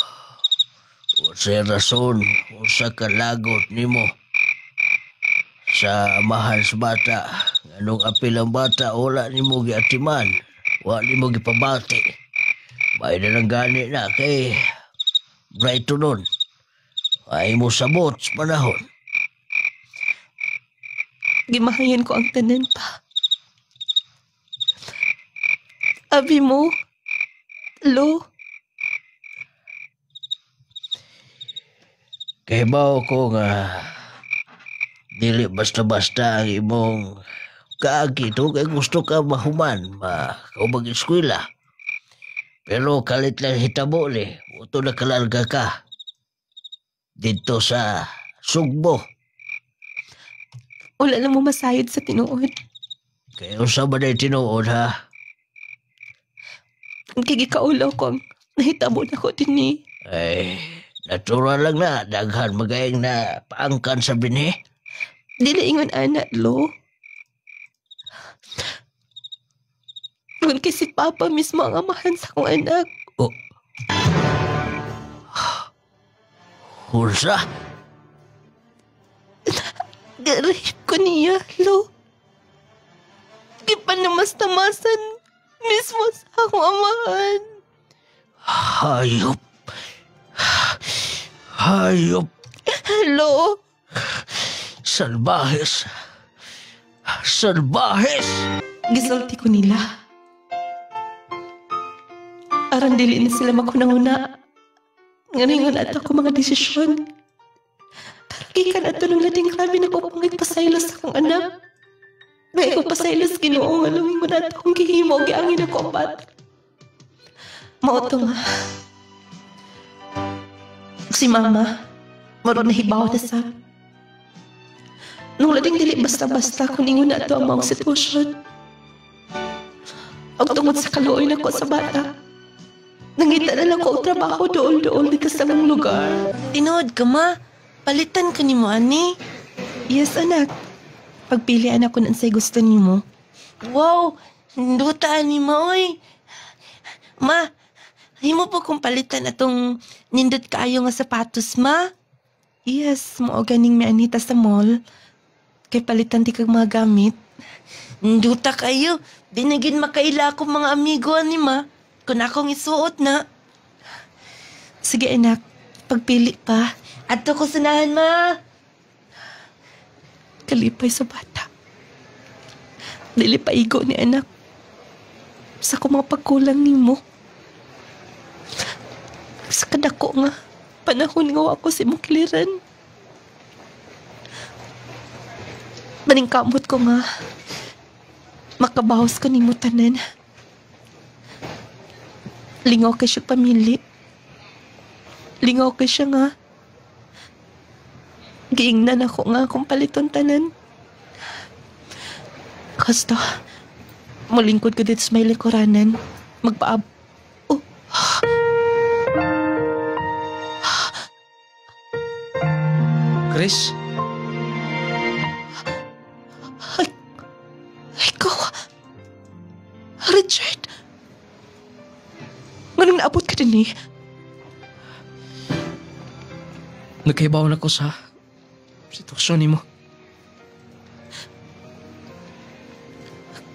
Sa rason, sa kalagot ni mo. Sa mahal sa bata. Anong apil ang bata, wala ni mo giatiman. Wala ni mo gipabati. May na lang gani na kay bright nun. Ay mo sabot sa panahon. Gimahayan ko ang tanan pa. Abi mo, Lo. Kay bao ko nga dili basta-basta ang imong kaagi to kay gusto ka mahuman, o mag-eskwela. Pero kalit lang hitabo ni, uto na kalarga ka. Dito sa Sugbo. Wala lang mo masayod sa tinuod. Kaya usa ba na tinuod ha? Ang kigikaulaw ko ang nahitabo na ko din ni. Ay, natural lang na. Daghan magayang na paangkan sa bini. Dili ingon anak, Lo. Ngun kay si Papa mismo ang amahan sa akong anak. Oh. Hulsa? Garip ko niya, Lo. Di pa namas-tamasan mismo sa akong amahan. Hayop. Hayop. Lo. Salbahes. Salbahes. Gisulti ko nila. Aron dili na sila makunang-una. Ngayon ato ko mga desisyon. Kagikan ato nung lading grabe na ko pangit pasaylos sa kang anak. Ngayon ko pasaylos Ginoo nga luwing mo na akong gihimo giangin ako ang bata. Mauto nga. Si Mama, marunong nahibaw na sa. Nung lading dili basta-basta kung ingon na ito ang mga sitwasyon. Ang tungod sa kaluoy na ko sa bata. Nangita na lang ko ang trabaho dool-dool dito sa mong lugar. Tinood ka, Ma. Palitan ka ni mo, ani? Yes, anak. Pagpilian ako ng say gusto ni mo. Wow! Hindutaan ni mo, oy. Ma, himo po kong palitan atong nindot kaayo nga sapatos, Ma? Yes, mo ganing may anita sa mall. Kay palitan ti kag mga gamit. Hinduta kayo. Dinagin makaila akong mga amigo, ani, Ma. Kung akong isuot na. Sige, anak. Pagpili pa. Ato ko sunahan, Ma. Kalipay sa bata. Dili paigo ni anak. Sa ko mga pagkulang ni mo. Sa kadako nga. Panahon nga ako si mong kiliran. Maningkamot ko nga. Makabahos ko ni mo tanan. Lingaw kay siya pamili. Lingaw kay siya nga. Giingnan ako nga kung paliton tanan. Kasto, mulingkod ko dito sa may likoranan. Magpaab... Oh. Chris? Ay, ikaw. Richard. Nganong naabot ka din eh? Nagkaibaw na ko sa sitwasyon ni mo.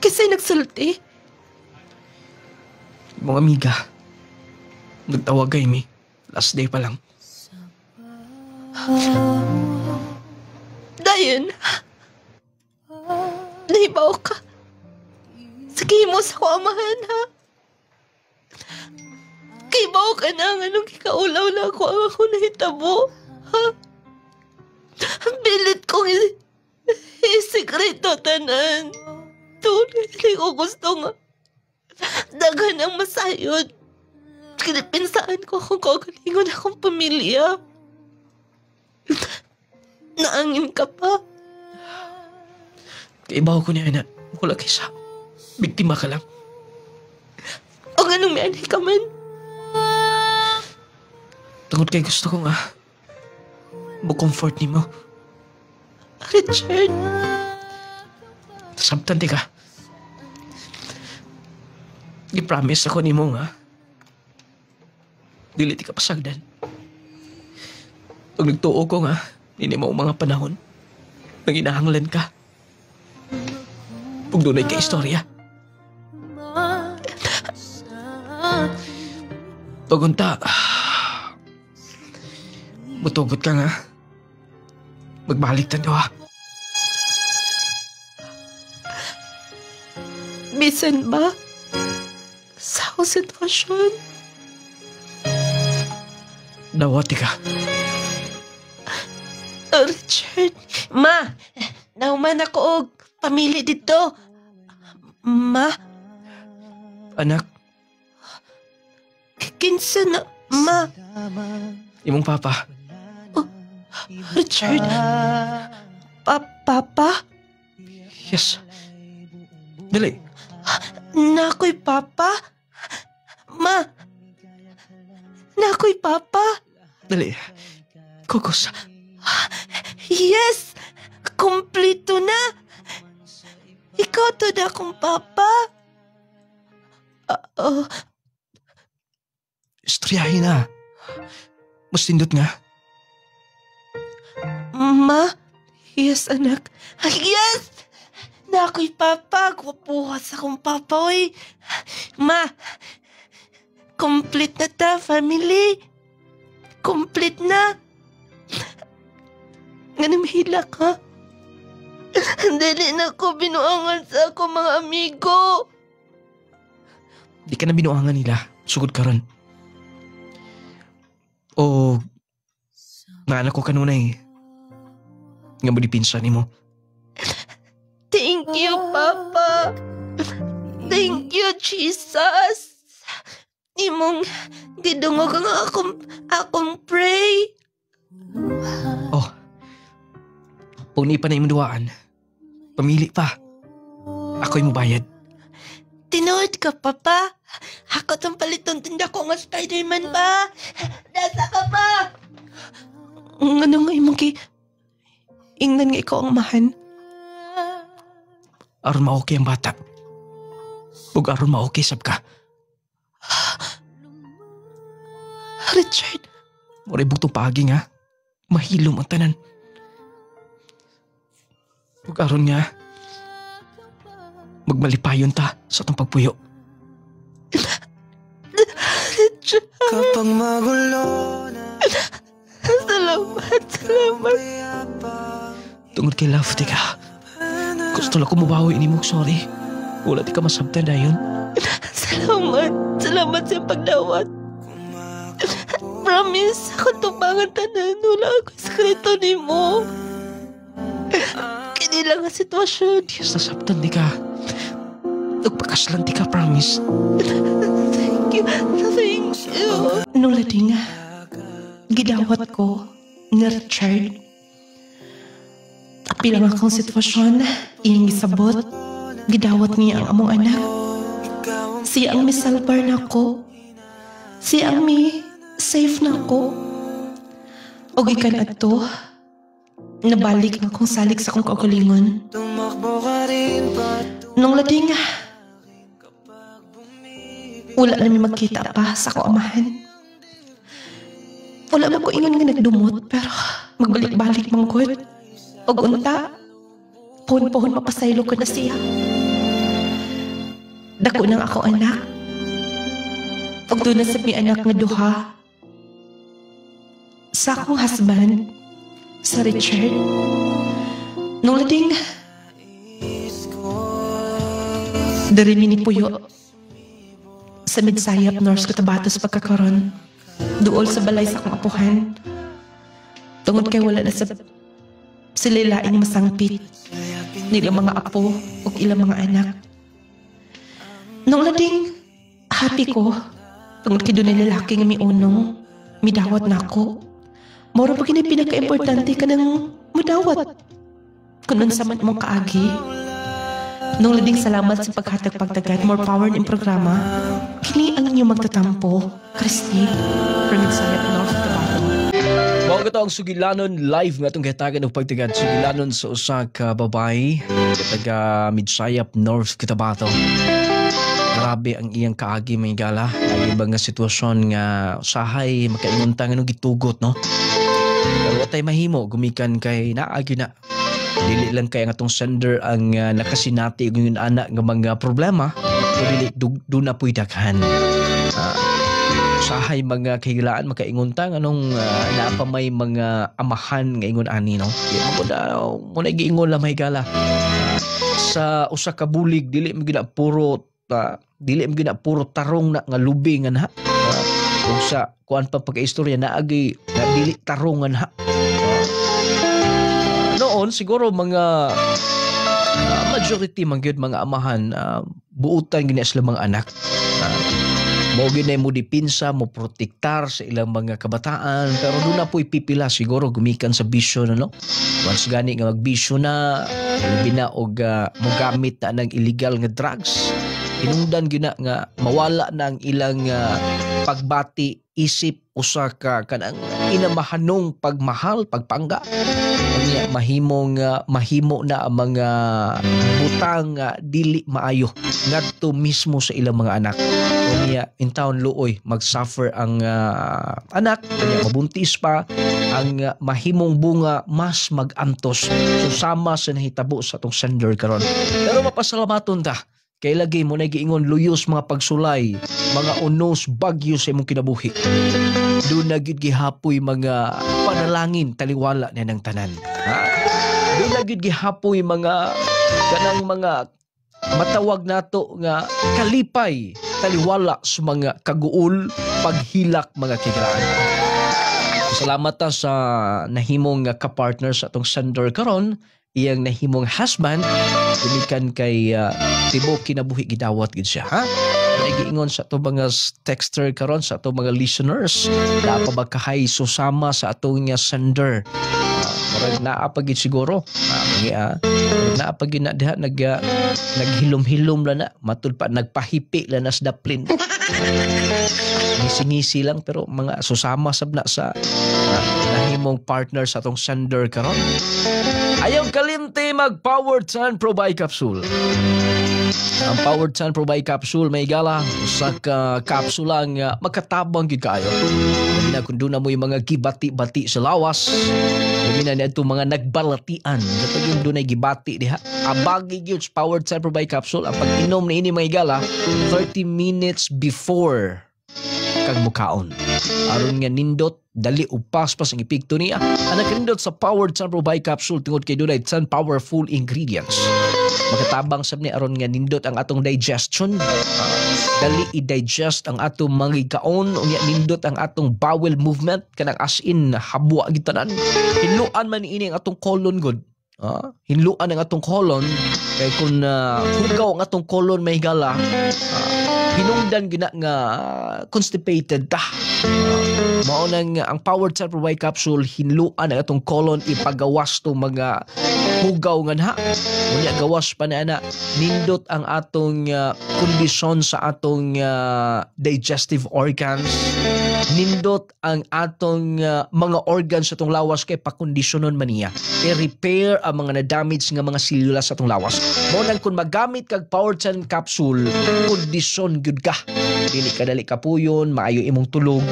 Kasi nagsulti. Mga amiga, nagtawagay mi. Last day pa lang. Dayon. Nahibaw ka. Sige mo sa kuamahan, ha? Kaibaw ka na nga nung kikaulaw na ako nahitabo, ha? Bilit kong isikreto tanan. Tunay ko gusto nga. Daghan ang masayod. Kinipinsaan ko kung kagalingon akong pamilya. Naangin ka pa. Kaibaw ko niya na wala kaysa. Biktima ka lang. O anong may anay ka man? Tungod kay gusto ko nga. Mag-comfort ni mo. Richard. Sabtan di ka. I-promise ako ni mo nga. Dili di ka pasagdan. Pag nagtuo ko nga, hindi mo mga panahon. Nang inahanglan ka. Pag dunay ka istorya. Pagunta. Butugot ka nga. Magbalik tayo ha. Bisan ba? Sa akong sitwasyon? Dawati ka. Richard. Ma, nauman ako og pamili dito. Ma? Anak, Kinsa na, ma? imong papa. Richard. Papa? Yes. Dali. Nakoy papa? Ma? Nakoy papa? Dali. Kukos. Yes! Kompleto na! Ikaw to na akong papa? Istoryahin na. Mas tindot nga. Ma? Yes, anak. Yes! Nakoy papa. Gwapuhas akong papa, oy. Ma, complete na ta, family. Complete na. Nga namahila ka. Dali na ko binuangan sa ako mga amigo. Di ka na binuangan nila. Sugod ka ron. O, naanak ko kanuna eh. Nga mo di pinsan ni mo. Thank you, Papa. Thank you, Jesus. Imong gidungog nga akong pray. Oh, puni pa na imong duwaan. Pamili pa. Ako'y mo bayad. Tinood ka, Papa. Ako tong paliton tinda ko nga Spider-Man ba? Nasa ka pa? Ano nga imong ingnan nga ikaw ang mahan? Aron ma-okay ang bata. Huwag aron ma-okay sab ka. Richard. Moray bugtong paagi nga. Mahilom ang tanan. Huwag aron nga. Magmalipayon ta sa itong pagpuyo. Richard. Kapag magulo na. Salamat. Tungod kay love, di ka. Gusto lang ko mabawi ni mo, sorry. Wala di ka masabtan na yun. Salamat. Salamat sa pagdawat. Promise, ako tumangan tanan. Wala ako sekreto ni mo. Kini lang ang sitwasyon. Yes, nasabtan di ka. Nagpakas lang di ka, promise. Thank you. Thank you. Nung lading, gidawat ko ni Richard. Tapi lang akong sitwasyon, iyang isabot, gidawat niya ang among anak. Siya ang misalbar na ko. Siya ang safe na ko. O gikan ato, nabalik na akong salik sa akong kaugalingon. Nung lading, wala namin magkita pa sa ako amahan. Wala man ko ingon nga nagdumot, pero magbalik-balik manggod. O unta, pohon-pohon mapasaylo ko na siya. Dako nang ako anak. Og doon na sa mi anak nga duha. Sa akong husband, sa Richard. Nung lading, dari mini puyo. Sa Midsayap, North Cotabatos pagkakaroon. Duol sa balay sa akong apuhan. Tungod kay wala na sa sililaing masangpit. Nilang mga apo o ilang mga anak. Nung lading, happy ko. Tungod kay doon ay lalaki nga miunong. Midawat na ako. Moro pa kinay pinaka-importante ka ng Mudawat. Kunon sa man mong kaagi. Nung lading salamat sa paghatag-pagtagad, more power ng programa. Kini ang inyong magtatampo. Christy, from Midsayap North Cotabato. Mao gato ang sugilanon live nga itong kahitagan ng pagtagad. Sugilanon sa usa ka babae taga Midsayap North Cotabato. Grabe ang iyang kaagi may gala. Lagi ba nga sitwasyon nga usahay makaingunta nga nung gitugot, no? Pero watay mahimo gumikan kay naagi na. Dili lang kay nga tong sender ang nakasinati ng anak nga mga problema. O dili do na puy daghan. Usahay mga kahilaan makaingunta nga nung napamay mga amahan nga ingon ani, no? Muna giingon lang may gala. Sa usa ka bulig dili mo gina puro tarong na nga lubi nga na. Kung sa kuan pa pagka-istorya naagi na dili tarongan ha. Noon siguro mga majority man gyud mga amahan buutan gini sila mga anak. Mo ginay mo dipinsa mo protektar sa ilang mga kabataan pero doon na po ipipila siguro gumikan sa bisyo no. Once gani nga magbisyo na labi na og mo gamit na ng illegal nga drugs. Inungdan gina nga mawala na ang ilang pagbati isip usa ka kanang inamahanong pagmahal pagpangga unya mahimo na ang mga butang dili maayo ngadto mismo sa ilang mga anak unya in town luoy magsuffer ang anak unya mabuntis pa ang mahimong bunga mas magantos susama sa nahitabo sa atong sender karon pero mapasalamaton ta kay lagi mo na giingon luyos mga pagsulay, mga unos bagyo sa imong kinabuhi. Doon na gid gihapoy mga panalangin taliwala na ng tanan. Doon na gid gihapoy mga kanang mga matawag nato nga kalipay taliwala sa mga kaguol paghilak mga kigraan. Salamat ta sa nahimong ka-partner sa atong sender karon. Iyang nahimong husband gumikan kay tibok kinabuhi gidawat gid siya ha nagiingon sa ato mga texter karon sa ato mga listeners dapat ba kahay susama sa atong sender murag naa pa gid siguro naa pa gid na diha naghilom-hilom la na matud pa nagpahipi la na sa daplin ngisi-ngisi lang pero mga susama sab na sa nahimong partner sa atong sender karon. Ayaw kalimti mag-Powered Sun Pro Bi Capsule. Ang Powered Sun Pro Bi Capsule may gala sa kapsula nga makatabang gid kaayo. Dili na kun doon na mo yung mga gibati-bati sa lawas. Dili na ito mga nagbalatian. Kapag yung doon ay gibati diha. Abagi gyud Powered Sun Pro Bi Capsule ang pag-inom na ini may gala 30 minutes before kag mukaon. Aron nga nindot dali upaspas ang epekto niya. Ang nakanindot sa Powered Sun Pro Bi Capsule tungod kay dunay sun powerful ingredients. Makatabang sab ni aron nga nindot ang atong digestion. Dali i-digest ang atong mga kaon unya nindot ang atong bowel movement kanang as in habwa gid tanan. Hinluan man ini ang atong colon good. Hinluan ang atong colon kay kun hugaw ang atong colon may gala hinungdan gina nga constipated ta. Mao nang ang Powered Sun Pro Bi Capsule hinluan ang atong colon ipagawas to mga hugaw nga na. Unya gawas pa na nindot ang atong kondisyon sa atong digestive organs. Nindot ang atong mga organs sa atong lawas kay pakondisyonon man niya. I-repair ang mga na-damage nga mga selula sa atong lawas. Mao nang kun magamit kag Powered Sun Capsule kondisyon gyud ka. Dili ka dali kapuyon, maayo imong tulog.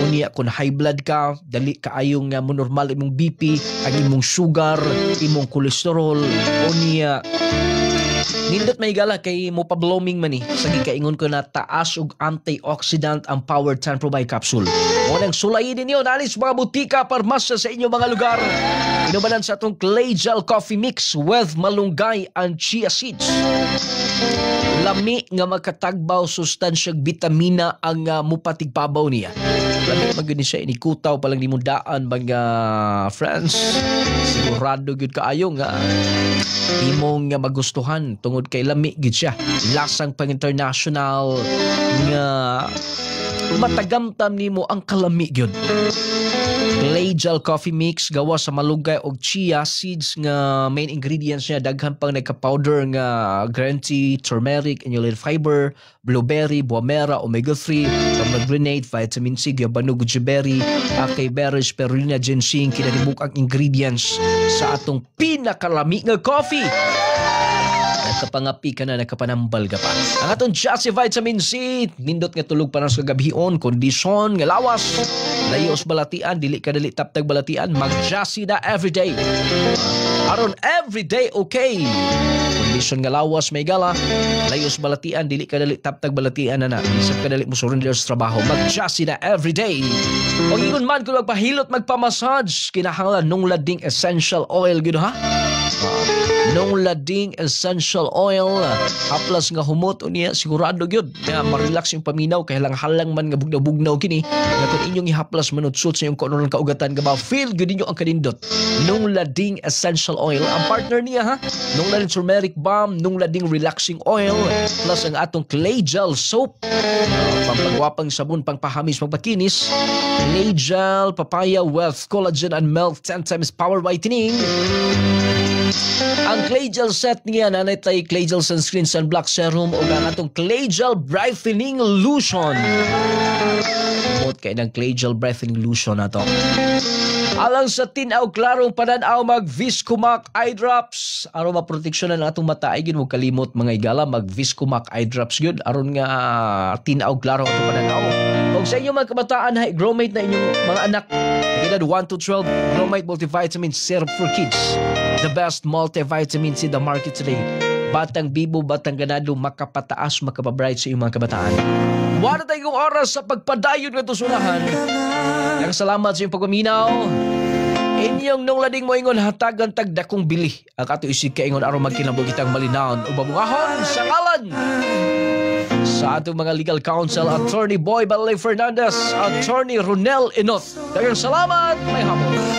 Unya kun high blood ka, dali kaayo nga mo normal imong BP, ang imong sugar, imong kolesterol. Unya nindot may gala kay mo pa-blooming man sa gikaingon ko na taas og antioxidant ang Powered Sun Pro Bi Capsule. Mo nang sulayin ninyo nalis mga butika parmasya sa inyong mga lugar. Inubanan sa atong Clay Gel Coffee Mix with malunggay and chia seeds. Lami nga makatagbaw sustansyang bitamina ang mupatigbabaw niya. Lami magani siya inikutaw palang nimo daan mga friends. Sigurado gyud kaayo nga imong magustuhan tungod kay lami gid siya. Lasang pang international nga matagamtam nimo ang kalami gyud. Clay gel coffee mix gawa sa malunggay og chia seeds nga main ingredients niya. Daghan pang nagka-powder nga green tea, turmeric, inulin fiber, blueberry, buamera, omega-3, pomegranate, vitamin C, gabano, goji berry, acai berry, spirulina, ginseng, kinatibuk ang ingredients sa atong pinakalami nga coffee. Nagkapangapi ka na, nagkapanambal ka pa. Ang atong Jassy Vitamin C, nindot nga tulog pa na sa gabihon, kondisyon, nga lawas, layos balatian, dili ka dali taptag balatian, mag-Jassy na everyday. Aron everyday okay. Kondisyon nga lawas, may gala, layos balatian, dili ka dali taptag balatian na na. Isip ka dali mo surrender sa trabaho, mag-Jassy na everyday. Pag ingon man kung magpahilot, magpamassage, kinahanglan nung lading essential oil, gino ha? Nung lading essential oil, haplas nga humot o niya, sigurado yun na marelax yung paminaw, kaya lang halang man nga bugnaw-bugnaw kini, na kung inyong ihaplas manutsot sa yung kung ano kaugatan ka ba, feel good ninyo ang kanindot. Nung lading essential oil, ang partner niya ha, nung lading turmeric balm, nung lading relaxing oil, plus ang atong clay gel soap, pampagwapang sabon, pangpahamis, pangpakinis, clay gel, papaya, wealth, collagen, and milk, 10 times power whitening. Ang clay gel set niya na natay clay gel sunscreen sunblock serum o ang atong clay gel brightening lotion. Mot kay ng clay gel brightening lotion na to. Alang sa tinaw klarong pananaw mag Viscomac eye drops aron maproteksyonan ang atong mata ay gyud mo kalimot mga igala mag Viscomac eye drops gyud aron nga tinaw klaro atong pananaw. Kung sa inyo mga kabataan hay Growmate na inyong mga anak edad 1 to 12 Growmate multivitamin syrup for kids. The best multivitamin C the market today. Batang bibo, batang ganado, makapataas, makapabright sa iyong mga kabataan. Wala tayong oras sa pagpadayon ng tusunahan. Salamat sa iyong pagpaminaw. Inyong nung lading mo ingon hatagan tagdakong bili. Ang ato isig ka ingon aron magkinabog itang malinaon o babungahon sa ngalan sa atong mga legal counsel, Attorney Boy Balay Fernandez, Attorney Ronel Inot. Daghang salamat, may hapon.